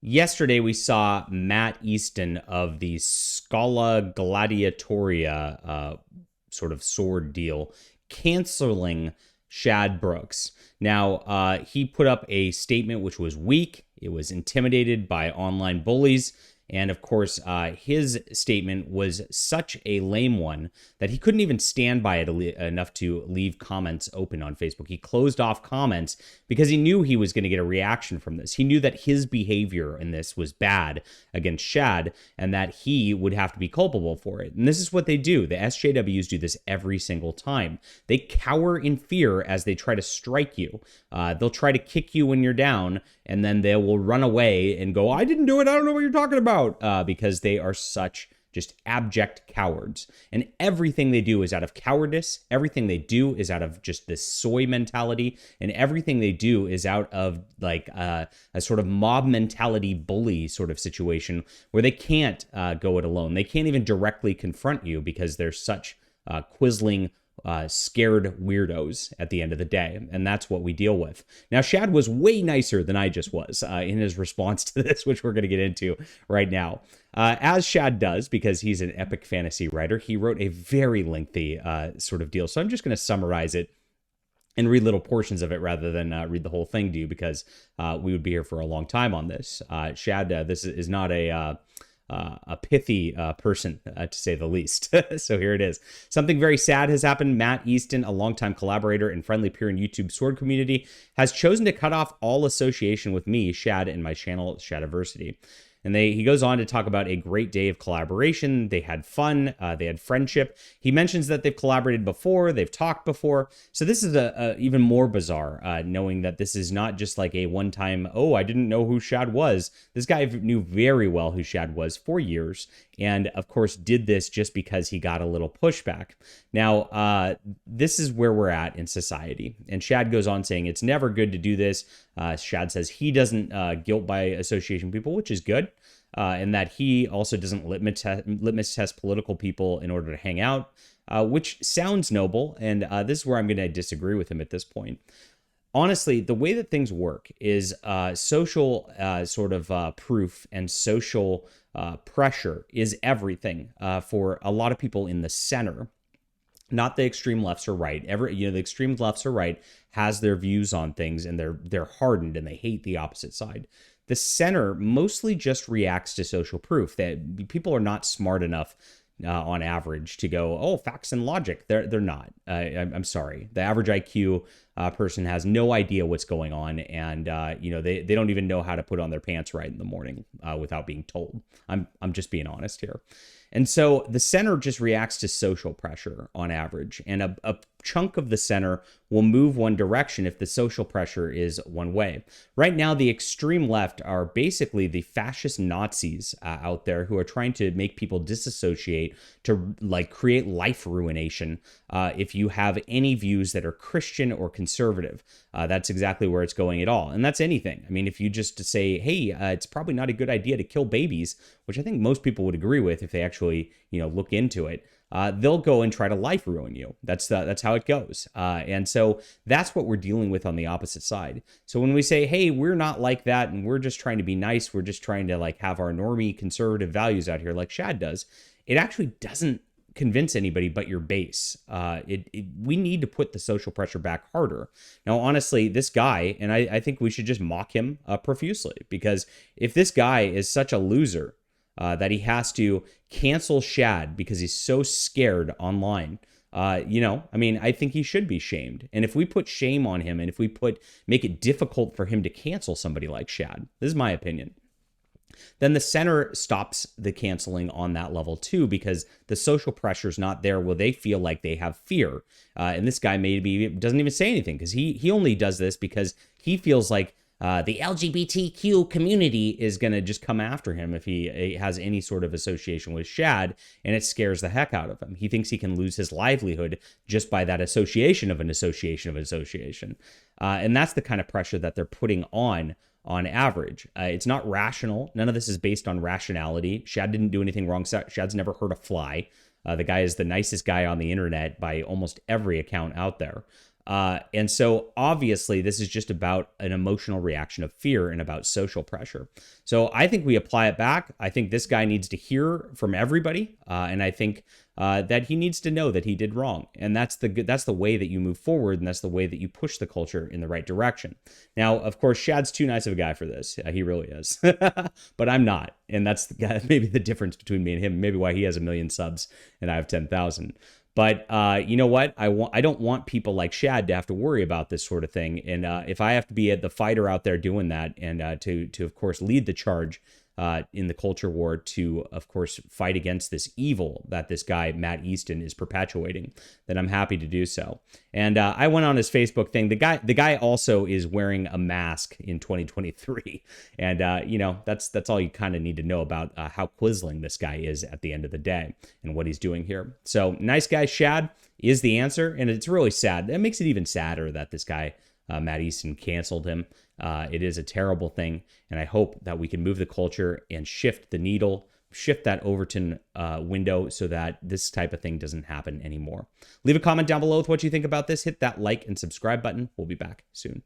Yesterday, we saw Matt Easton of the Scala Gladiatoria sort of sword deal canceling Shad Brooks. Now, he put up a statement which was weak. It was intimidated by online bullies. And of course, his statement was such a lame one that he couldn't even stand by it enough to leave comments open on Facebook. He closed off comments because he knew he was going to get a reaction from this. He knew that his behavior in this was bad against Shad and that he would have to be culpable for it. And this is what they do. The SJWs do this every single time. They cower in fear as they try to strike you. They'll try to kick you when you're down, and then they will run away and go, I didn't do it. I don't know what you're talking about, because they are such just abject cowards. And everything they do is out of cowardice. Everything they do is out of just this soy mentality. And everything they do is out of like a sort of mob mentality bully sort of situation where they can't go it alone. They can't even directly confront you because they're such quisling scared weirdos at the end of the day. And that's what we deal with. Now, Shad was way nicer than I just was in his response to this, which we're going to get into right now. As Shad does, because he's an epic fantasy writer, he wrote a very lengthy sort of deal. So I'm just going to summarize it and read little portions of it rather than read the whole thing to you, because we would be here for a long time on this. Shad, this is not a pithy person, to say the least. So here it is. Something very sad has happened. Matt Easton, a longtime collaborator and friendly peer in YouTube sword community, has chosen to cut off all association with me, Shad, and my channel, Shadiversity. And he goes on to talk about a great day of collaboration. They had fun. They had friendship. He mentions that they've collaborated before. They've talked before. So this is a even more bizarre, knowing that this is not just like a one-time, oh, I didn't know who Shad was. This guy knew very well who Shad was for years. And of course, did this just because he got a little pushback. Now, this is where we're at in society. And Shad goes on saying it's never good to do this. Shad says he doesn't guilt by association people, which is good. And that he also doesn't litmus test political people in order to hang out, which sounds noble. And this is where I'm going to disagree with him at this point. Honestly, the way that things work is social sort of proof and social pressure is everything for a lot of people in the center. Not the extreme lefts or right. The extreme lefts or right has their views on things, and they're hardened and they hate the opposite side. The center mostly just reacts to social proof. That people are not smart enough on average to go, oh, facts and logic. They're not. I'm sorry. The average IQ person has no idea what's going on, and they don't even know how to put on their pants right in the morning without being told. I'm just being honest here. And so the center just reacts to social pressure on average, and a chunk of the center will move one direction if the social pressure is one way. Right now, the extreme left are basically the fascist Nazis out there who are trying to make people disassociate to like create life ruination if you have any views that are Christian or conservative. That's exactly where it's going at all. And that's anything. I mean, if you just say, hey, it's probably not a good idea to kill babies, which I think most people would agree with if they actually, look into it. They'll go and try to life ruin you. That's how it goes. And so that's what we're dealing with on the opposite side. So when we say, hey, we're not like that and we're just trying to be nice, we're just trying to like have our normie conservative values out here like Shad does, it actually doesn't convince anybody but your base. We need to put the social pressure back harder. Now, honestly, this guy, and I think we should just mock him profusely, because if this guy is such a loser, that he has to cancel Shad because he's so scared online. I think he should be shamed. And if we put shame on him, and if we make it difficult for him to cancel somebody like Shad, this is my opinion, then the center stops the canceling on that level too, because the social pressure is not there where they feel like they have fear. And this guy maybe doesn't even say anything because he only does this because he feels like the LGBTQ community is going to just come after him if he has any sort of association with Shad, and it scares the heck out of him. He thinks he can lose his livelihood just by that association of an association of an association. And that's the kind of pressure that they're putting on average. It's not rational. None of this is based on rationality. Shad didn't do anything wrong. Shad's never hurt a fly. The guy is the nicest guy on the internet by almost every account out there. And so obviously this is just about an emotional reaction of fear and about social pressure. So I think we apply it back. I think this guy needs to hear from everybody. And I think that he needs to know that he did wrong. And that's the way that you move forward. And that's the way that you push the culture in the right direction. Now, of course, Shad's too nice of a guy for this. He really is. But I'm not. And that's maybe the difference between me and him. Maybe why he has 1 million subs and I have 10,000. But you know what? I don't want people like Shad to have to worry about this sort of thing. And if I have to be the fighter out there doing that, and to of course lead the charge in the culture war to of course fight against this evil that this guy Matt Easton is perpetuating, then I'm happy to do so. And I went on his Facebook thing. The guy also is wearing a mask in 2023, and that's all you kind of need to know about how quisling this guy is at the end of the day and what he's doing here. So nice guy Shad is the answer, and it's really sad. That makes it even sadder that this guy Matt Easton canceled him. It is a terrible thing, and I hope that we can move the culture and shift the needle, shift that Overton window so that this type of thing doesn't happen anymore. Leave a comment down below with what you think about this. Hit that like and subscribe button. We'll be back soon.